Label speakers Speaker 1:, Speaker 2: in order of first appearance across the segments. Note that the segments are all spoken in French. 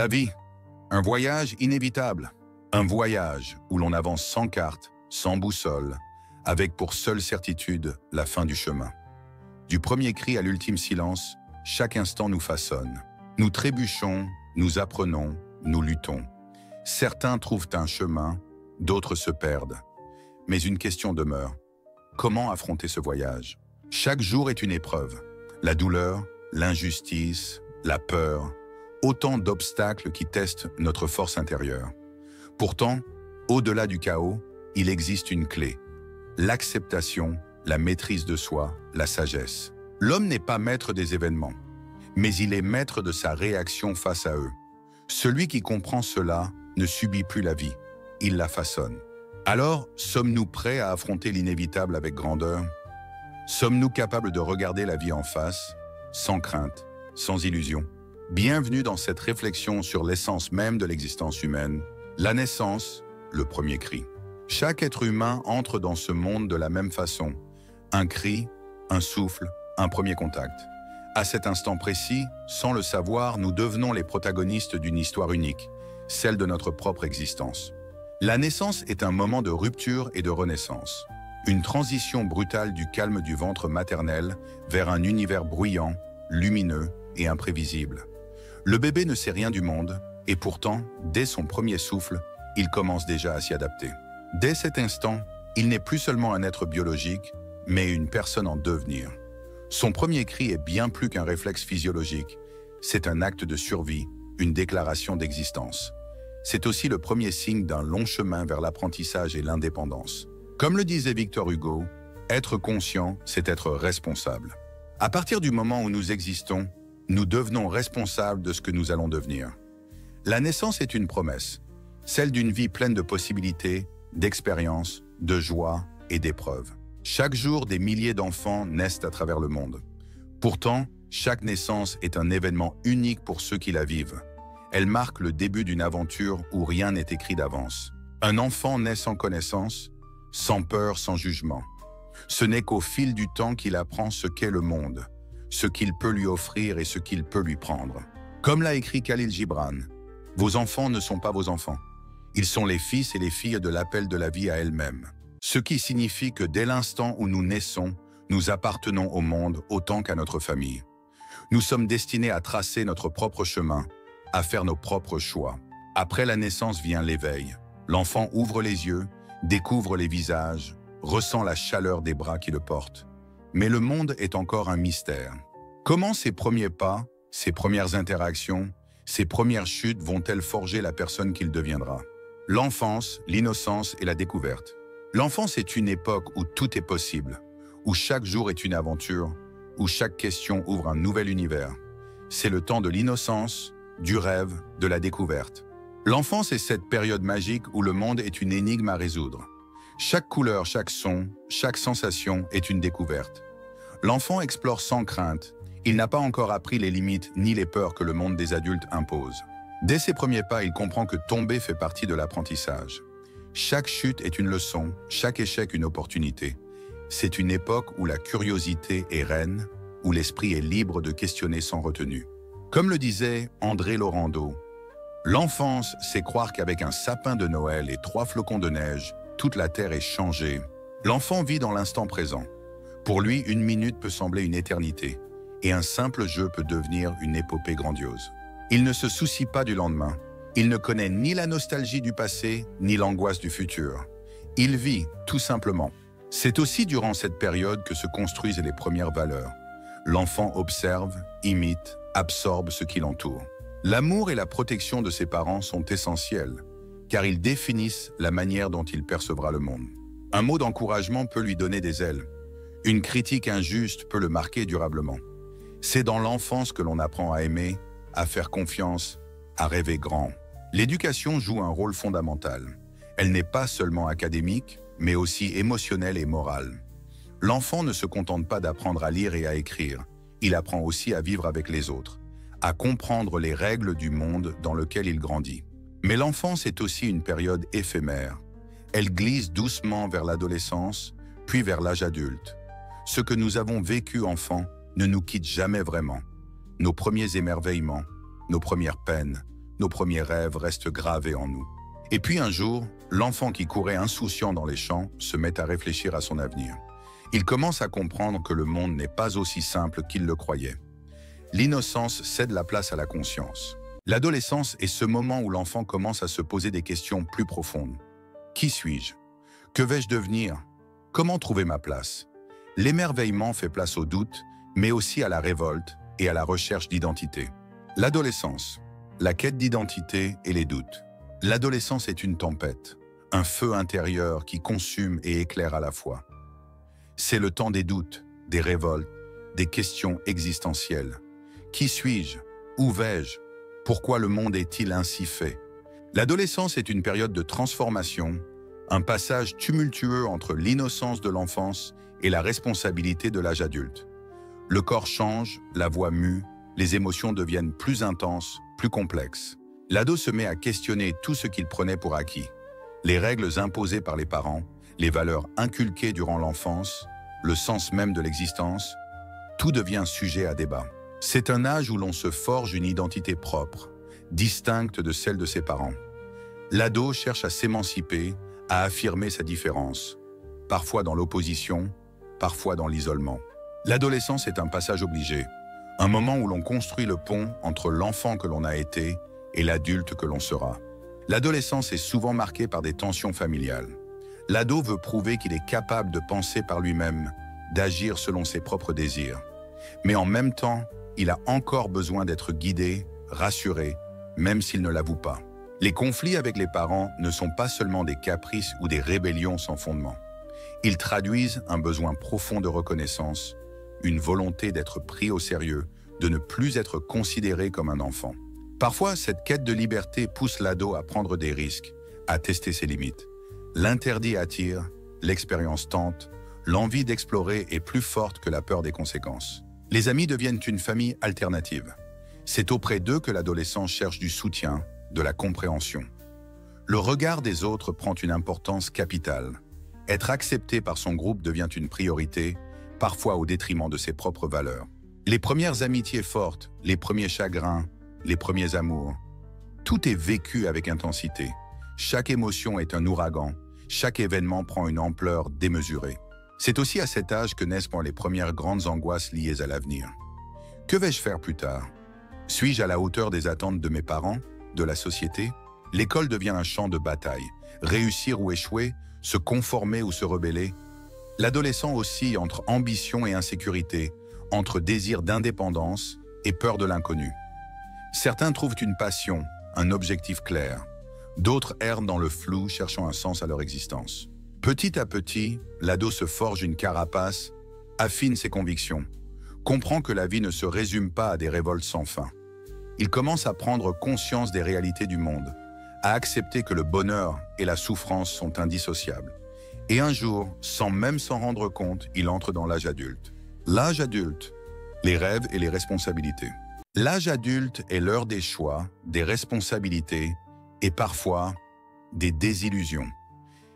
Speaker 1: La vie, un voyage inévitable. Un voyage où l'on avance sans carte, sans boussole, avec pour seule certitude la fin du chemin. Du premier cri à l'ultime silence, chaque instant nous façonne. Nous trébuchons, nous apprenons, nous luttons. Certains trouvent un chemin, d'autres se perdent. Mais une question demeure. Comment affronter ce voyage? Chaque jour est une épreuve. La douleur, l'injustice, la peur, autant d'obstacles qui testent notre force intérieure. Pourtant, au-delà du chaos, il existe une clé. L'acceptation, la maîtrise de soi, la sagesse. L'homme n'est pas maître des événements, mais il est maître de sa réaction face à eux. Celui qui comprend cela ne subit plus la vie, il la façonne. Alors, sommes-nous prêts à affronter l'inévitable avec grandeur? Sommes-nous capables de regarder la vie en face, sans crainte, sans illusion? Bienvenue dans cette réflexion sur l'essence même de l'existence humaine. La naissance, le premier cri. Chaque être humain entre dans ce monde de la même façon. Un cri, un souffle, un premier contact. À cet instant précis, sans le savoir, nous devenons les protagonistes d'une histoire unique, celle de notre propre existence. La naissance est un moment de rupture et de renaissance. Une transition brutale du calme du ventre maternel vers un univers bruyant, lumineux et imprévisible. Le bébé ne sait rien du monde, et pourtant, dès son premier souffle, il commence déjà à s'y adapter. Dès cet instant, il n'est plus seulement un être biologique, mais une personne en devenir. Son premier cri est bien plus qu'un réflexe physiologique. C'est un acte de survie, une déclaration d'existence. C'est aussi le premier signe d'un long chemin vers l'apprentissage et l'indépendance. Comme le disait Victor Hugo, être conscient, c'est être responsable. À partir du moment où nous existons, nous devenons responsables de ce que nous allons devenir. La naissance est une promesse, celle d'une vie pleine de possibilités, d'expériences, de joie et d'épreuves. Chaque jour, des milliers d'enfants naissent à travers le monde. Pourtant, chaque naissance est un événement unique pour ceux qui la vivent. Elle marque le début d'une aventure où rien n'est écrit d'avance. Un enfant naît sans connaissance, sans peur, sans jugement. Ce n'est qu'au fil du temps qu'il apprend ce qu'est le monde, ce qu'il peut lui offrir et ce qu'il peut lui prendre. Comme l'a écrit Khalil Gibran, « Vos enfants ne sont pas vos enfants. Ils sont les fils et les filles de l'appel de la vie à elle-même. » Ce qui signifie que dès l'instant où nous naissons, nous appartenons au monde autant qu'à notre famille. Nous sommes destinés à tracer notre propre chemin, à faire nos propres choix. Après la naissance vient l'éveil. L'enfant ouvre les yeux, découvre les visages, ressent la chaleur des bras qui le portent. Mais le monde est encore un mystère. Comment ces premiers pas, ces premières interactions, ces premières chutes vont-elles forger la personne qu'il deviendra? L'enfance, l'innocence et la découverte. L'enfance est une époque où tout est possible, où chaque jour est une aventure, où chaque question ouvre un nouvel univers. C'est le temps de l'innocence, du rêve, de la découverte. L'enfance est cette période magique où le monde est une énigme à résoudre. Chaque couleur, chaque son, chaque sensation est une découverte. L'enfant explore sans crainte. Il n'a pas encore appris les limites ni les peurs que le monde des adultes impose. Dès ses premiers pas, il comprend que tomber fait partie de l'apprentissage. Chaque chute est une leçon, chaque échec une opportunité. C'est une époque où la curiosité est reine, où l'esprit est libre de questionner sans retenue. Comme le disait André Laurando, « L'enfance, c'est croire qu'avec un sapin de Noël et 3 flocons de neige, toute la terre est changée. » L'enfant vit dans l'instant présent. Pour lui, une minute peut sembler une éternité, et un simple jeu peut devenir une épopée grandiose. Il ne se soucie pas du lendemain. Il ne connaît ni la nostalgie du passé, ni l'angoisse du futur. Il vit, tout simplement. C'est aussi durant cette période que se construisent les premières valeurs. L'enfant observe, imite, absorbe ce qui l'entoure. L'amour et la protection de ses parents sont essentiels, car ils définissent la manière dont il percevra le monde. Un mot d'encouragement peut lui donner des ailes. Une critique injuste peut le marquer durablement. C'est dans l'enfance que l'on apprend à aimer, à faire confiance, à rêver grand. L'éducation joue un rôle fondamental. Elle n'est pas seulement académique, mais aussi émotionnelle et morale. L'enfant ne se contente pas d'apprendre à lire et à écrire. Il apprend aussi à vivre avec les autres, à comprendre les règles du monde dans lequel il grandit. Mais l'enfance est aussi une période éphémère. Elle glisse doucement vers l'adolescence, puis vers l'âge adulte. Ce que nous avons vécu enfant ne nous quitte jamais vraiment. Nos premiers émerveillements, nos premières peines, nos premiers rêves restent gravés en nous. Et puis un jour, l'enfant qui courait insouciant dans les champs se met à réfléchir à son avenir. Il commence à comprendre que le monde n'est pas aussi simple qu'il le croyait. L'innocence cède la place à la conscience. L'adolescence est ce moment où l'enfant commence à se poser des questions plus profondes. Qui suis-je? Que vais-je devenir? Comment trouver ma place? L'émerveillement fait place au doute, mais aussi à la révolte et à la recherche d'identité. L'adolescence, la quête d'identité et les doutes. L'adolescence est une tempête, un feu intérieur qui consume et éclaire à la fois. C'est le temps des doutes, des révoltes, des questions existentielles. Qui suis-je? Où vais-je? Pourquoi le monde est-il ainsi fait? L'adolescence est une période de transformation, un passage tumultueux entre l'innocence de l'enfance et la responsabilité de l'âge adulte. Le corps change, la voix mue, les émotions deviennent plus intenses, plus complexes. L'ado se met à questionner tout ce qu'il prenait pour acquis. Les règles imposées par les parents, les valeurs inculquées durant l'enfance, le sens même de l'existence, tout devient sujet à débat. C'est un âge où l'on se forge une identité propre, distincte de celle de ses parents. L'ado cherche à s'émanciper, à affirmer sa différence, parfois dans l'opposition, parfois dans l'isolement. L'adolescence est un passage obligé, un moment où l'on construit le pont entre l'enfant que l'on a été et l'adulte que l'on sera. L'adolescence est souvent marquée par des tensions familiales. L'ado veut prouver qu'il est capable de penser par lui-même, d'agir selon ses propres désirs. Mais en même temps, il a encore besoin d'être guidé, rassuré, même s'il ne l'avoue pas. Les conflits avec les parents ne sont pas seulement des caprices ou des rébellions sans fondement. Ils traduisent un besoin profond de reconnaissance, une volonté d'être pris au sérieux, de ne plus être considéré comme un enfant. Parfois, cette quête de liberté pousse l'ado à prendre des risques, à tester ses limites. L'interdit attire, l'expérience tente, l'envie d'explorer est plus forte que la peur des conséquences. Les amis deviennent une famille alternative. C'est auprès d'eux que l'adolescent cherche du soutien, de la compréhension. Le regard des autres prend une importance capitale. Être accepté par son groupe devient une priorité, parfois au détriment de ses propres valeurs. Les premières amitiés fortes, les premiers chagrins, les premiers amours, tout est vécu avec intensité. Chaque émotion est un ouragan, chaque événement prend une ampleur démesurée. C'est aussi à cet âge que naissent les premières grandes angoisses liées à l'avenir. Que vais-je faire plus tard? Suis-je à la hauteur des attentes de mes parents, de la société? L'école devient un champ de bataille. Réussir ou échouer, se conformer ou se rebeller. L'adolescent oscille entre ambition et insécurité, entre désir d'indépendance et peur de l'inconnu. Certains trouvent une passion, un objectif clair. D'autres errent dans le flou, cherchant un sens à leur existence. Petit à petit, l'ado se forge une carapace, affine ses convictions, comprend que la vie ne se résume pas à des révoltes sans fin. Il commence à prendre conscience des réalités du monde, à accepter que le bonheur et la souffrance sont indissociables. Et un jour, sans même s'en rendre compte, il entre dans l'âge adulte. L'âge adulte, les rêves et les responsabilités. L'âge adulte est l'heure des choix, des responsabilités et parfois des désillusions.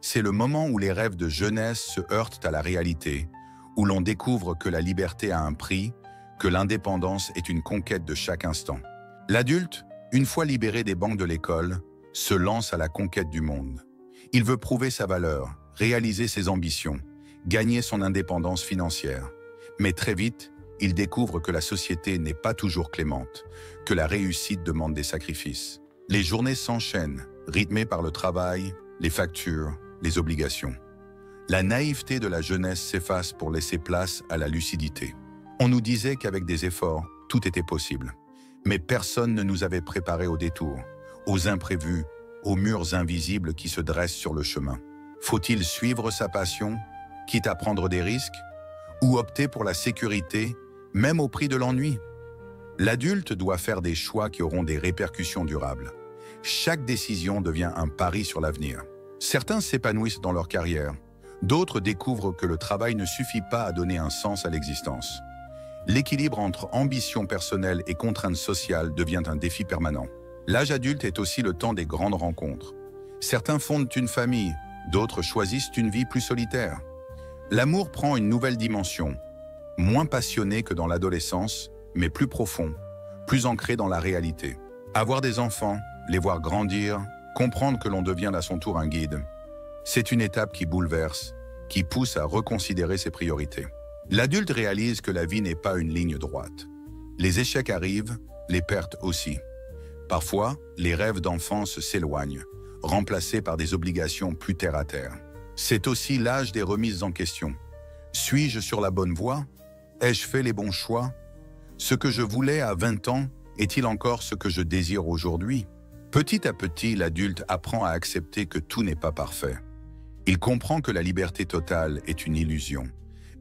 Speaker 1: C'est le moment où les rêves de jeunesse se heurtent à la réalité, où l'on découvre que la liberté a un prix, que l'indépendance est une conquête de chaque instant. L'adulte, une fois libéré des bancs de l'école, se lance à la conquête du monde. Il veut prouver sa valeur, réaliser ses ambitions, gagner son indépendance financière. Mais très vite, il découvre que la société n'est pas toujours clémente, que la réussite demande des sacrifices. Les journées s'enchaînent, rythmées par le travail, les factures, les obligations. La naïveté de la jeunesse s'efface pour laisser place à la lucidité. On nous disait qu'avec des efforts, tout était possible. Mais personne ne nous avait préparés aux détours, aux imprévus, aux murs invisibles qui se dressent sur le chemin. Faut-il suivre sa passion, quitte à prendre des risques, ou opter pour la sécurité, même au prix de l'ennui? L'adulte doit faire des choix qui auront des répercussions durables. Chaque décision devient un pari sur l'avenir. Certains s'épanouissent dans leur carrière, d'autres découvrent que le travail ne suffit pas à donner un sens à l'existence. L'équilibre entre ambition personnelle et contraintes sociales devient un défi permanent. L'âge adulte est aussi le temps des grandes rencontres. Certains fondent une famille, d'autres choisissent une vie plus solitaire. L'amour prend une nouvelle dimension, moins passionné que dans l'adolescence, mais plus profond, plus ancré dans la réalité. Avoir des enfants, les voir grandir, comprendre que l'on devient à son tour un guide, c'est une étape qui bouleverse, qui pousse à reconsidérer ses priorités. L'adulte réalise que la vie n'est pas une ligne droite. Les échecs arrivent, les pertes aussi. Parfois, les rêves d'enfance s'éloignent, remplacés par des obligations plus terre à terre. C'est aussi l'âge des remises en question. Suis-je sur la bonne voie? Ai-je fait les bons choix? Ce que je voulais à 20 ans est-il encore ce que je désire aujourd'hui? Petit à petit, l'adulte apprend à accepter que tout n'est pas parfait. Il comprend que la liberté totale est une illusion,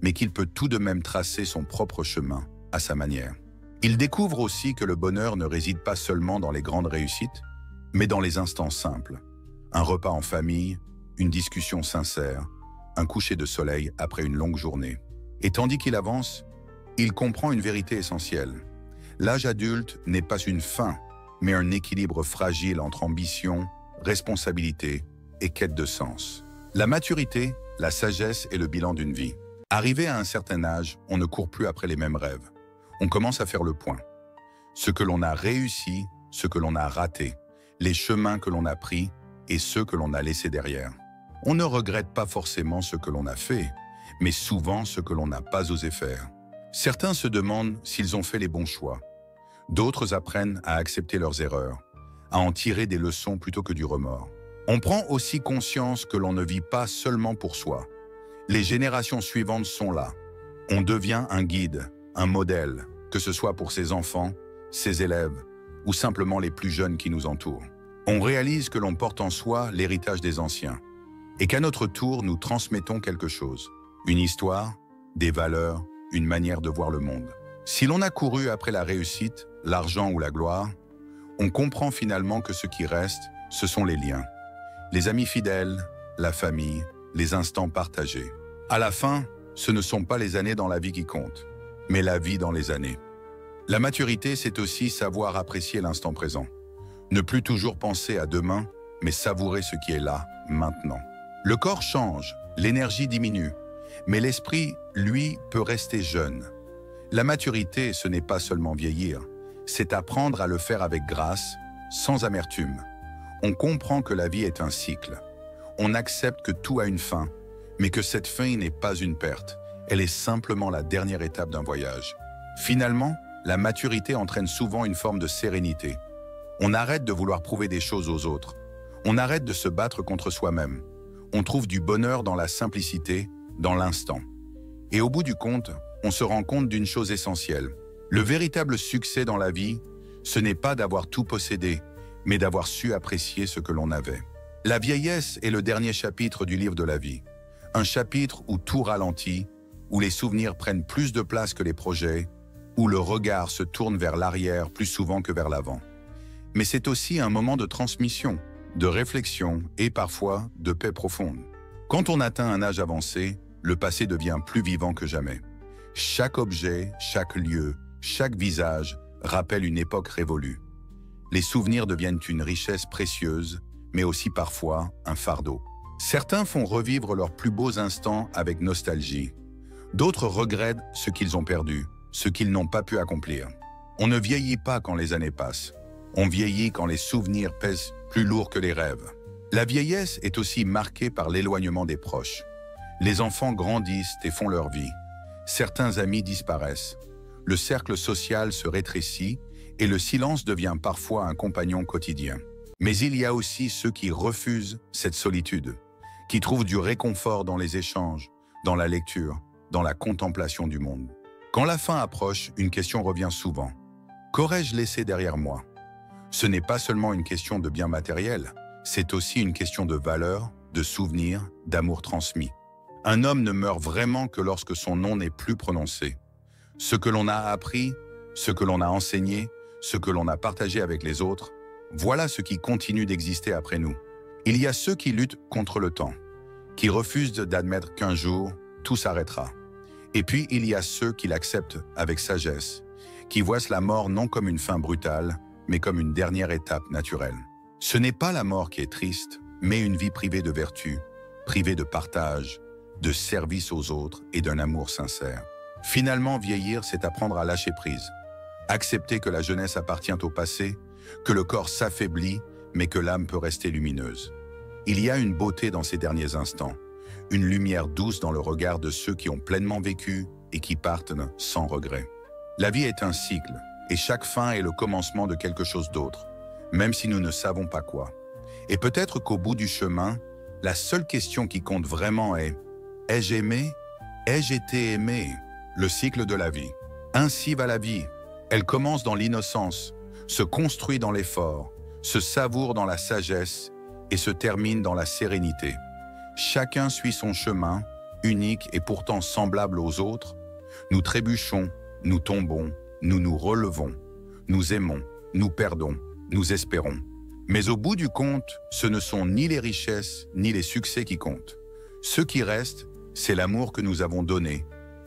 Speaker 1: mais qu'il peut tout de même tracer son propre chemin à sa manière. Il découvre aussi que le bonheur ne réside pas seulement dans les grandes réussites, mais dans les instants simples. Un repas en famille, une discussion sincère, un coucher de soleil après une longue journée. Et tandis qu'il avance, il comprend une vérité essentielle. L'âge adulte n'est pas une fin, mais un équilibre fragile entre ambition, responsabilité et quête de sens. La maturité, la sagesse est le bilan d'une vie. Arrivé à un certain âge, on ne court plus après les mêmes rêves. On commence à faire le point. Ce que l'on a réussi, ce que l'on a raté, les chemins que l'on a pris et ceux que l'on a laissés derrière. On ne regrette pas forcément ce que l'on a fait, mais souvent ce que l'on n'a pas osé faire. Certains se demandent s'ils ont fait les bons choix. D'autres apprennent à accepter leurs erreurs, à en tirer des leçons plutôt que du remords. On prend aussi conscience que l'on ne vit pas seulement pour soi. Les générations suivantes sont là. On devient un guide, un modèle, que ce soit pour ses enfants, ses élèves ou simplement les plus jeunes qui nous entourent. On réalise que l'on porte en soi l'héritage des anciens et qu'à notre tour, nous transmettons quelque chose. Une histoire, des valeurs, une manière de voir le monde. Si l'on a couru après la réussite, l'argent ou la gloire, on comprend finalement que ce qui reste, ce sont les liens. Les amis fidèles, la famille, les instants partagés. À la fin, ce ne sont pas les années dans la vie qui comptent, mais la vie dans les années. La maturité, c'est aussi savoir apprécier l'instant présent. Ne plus toujours penser à demain, mais savourer ce qui est là, maintenant. Le corps change, l'énergie diminue, mais l'esprit, lui, peut rester jeune. La maturité, ce n'est pas seulement vieillir, c'est apprendre à le faire avec grâce, sans amertume. On comprend que la vie est un cycle. On accepte que tout a une fin, mais que cette fin n'est pas une perte. Elle est simplement la dernière étape d'un voyage. Finalement, la maturité entraîne souvent une forme de sérénité. On arrête de vouloir prouver des choses aux autres. On arrête de se battre contre soi-même. On trouve du bonheur dans la simplicité, dans l'instant. Et au bout du compte, on se rend compte d'une chose essentielle. Le véritable succès dans la vie, ce n'est pas d'avoir tout possédé, mais d'avoir su apprécier ce que l'on avait. La vieillesse est le dernier chapitre du livre de la vie. Un chapitre où tout ralentit, où les souvenirs prennent plus de place que les projets, où le regard se tourne vers l'arrière plus souvent que vers l'avant. Mais c'est aussi un moment de transmission, de réflexion et parfois de paix profonde. Quand on atteint un âge avancé, le passé devient plus vivant que jamais. Chaque objet, chaque lieu, chaque visage rappelle une époque révolue. Les souvenirs deviennent une richesse précieuse, mais aussi parfois un fardeau. Certains font revivre leurs plus beaux instants avec nostalgie. D'autres regrettent ce qu'ils ont perdu, ce qu'ils n'ont pas pu accomplir. On ne vieillit pas quand les années passent. On vieillit quand les souvenirs pèsent plus lourd que les rêves. La vieillesse est aussi marquée par l'éloignement des proches. Les enfants grandissent et font leur vie. Certains amis disparaissent. Le cercle social se rétrécit et le silence devient parfois un compagnon quotidien. Mais il y a aussi ceux qui refusent cette solitude, qui trouvent du réconfort dans les échanges, dans la lecture, dans la contemplation du monde. Quand la fin approche, une question revient souvent. Qu'aurais-je laissé derrière moi? Ce n'est pas seulement une question de bien matériel, c'est aussi une question de valeur, de souvenirs, d'amour transmis. Un homme ne meurt vraiment que lorsque son nom n'est plus prononcé. Ce que l'on a appris, ce que l'on a enseigné, ce que l'on a partagé avec les autres, voilà ce qui continue d'exister après nous. Il y a ceux qui luttent contre le temps, qui refusent d'admettre qu'un jour, tout s'arrêtera. Et puis il y a ceux qui l'acceptent avec sagesse, qui voient la mort non comme une fin brutale, mais comme une dernière étape naturelle. Ce n'est pas la mort qui est triste, mais une vie privée de vertu, privée de partage, de service aux autres et d'un amour sincère. Finalement, vieillir, c'est apprendre à lâcher prise. Accepter que la jeunesse appartient au passé, que le corps s'affaiblit, mais que l'âme peut rester lumineuse. Il y a une beauté dans ces derniers instants, une lumière douce dans le regard de ceux qui ont pleinement vécu et qui partent sans regret. La vie est un cycle, et chaque fin est le commencement de quelque chose d'autre, même si nous ne savons pas quoi. Et peut-être qu'au bout du chemin, la seule question qui compte vraiment est « Ai-je aimé? Ai-je été aimé ?» Le cycle de la vie. Ainsi va la vie. Elle commence dans l'innocence, se construit dans l'effort, se savoure dans la sagesse et se termine dans la sérénité. Chacun suit son chemin, unique et pourtant semblable aux autres. Nous trébuchons, nous tombons, nous nous relevons, nous aimons, nous perdons, nous espérons. Mais au bout du compte, ce ne sont ni les richesses ni les succès qui comptent. Ce qui reste, c'est l'amour que nous avons donné,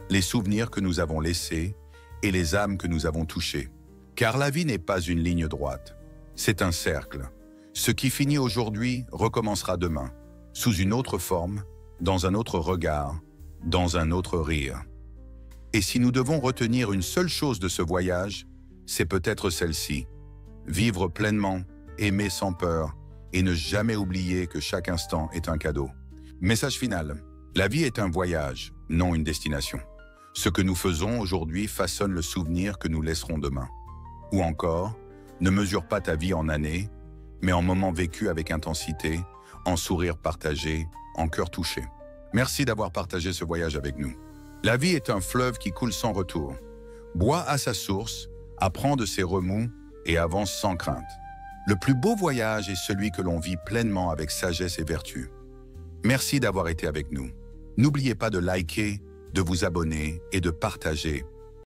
Speaker 1: les souvenirs que nous avons laissés et les âmes que nous avons touchées. Car la vie n'est pas une ligne droite, c'est un cercle. Ce qui finit aujourd'hui recommencera demain, sous une autre forme, dans un autre regard, dans un autre rire. Et si nous devons retenir une seule chose de ce voyage, c'est peut-être celle-ci. Vivre pleinement, aimer sans peur et ne jamais oublier que chaque instant est un cadeau. Message final. La vie est un voyage, non une destination. Ce que nous faisons aujourd'hui façonne le souvenir que nous laisserons demain. Ou encore, ne mesure pas ta vie en années, mais en moments vécus avec intensité, en sourires partagés, en cœur touché. Merci d'avoir partagé ce voyage avec nous. La vie est un fleuve qui coule sans retour. Bois à sa source, apprends de ses remous et avance sans crainte. Le plus beau voyage est celui que l'on vit pleinement avec sagesse et vertu. Merci d'avoir été avec nous. N'oubliez pas de liker, de vous abonner et de partager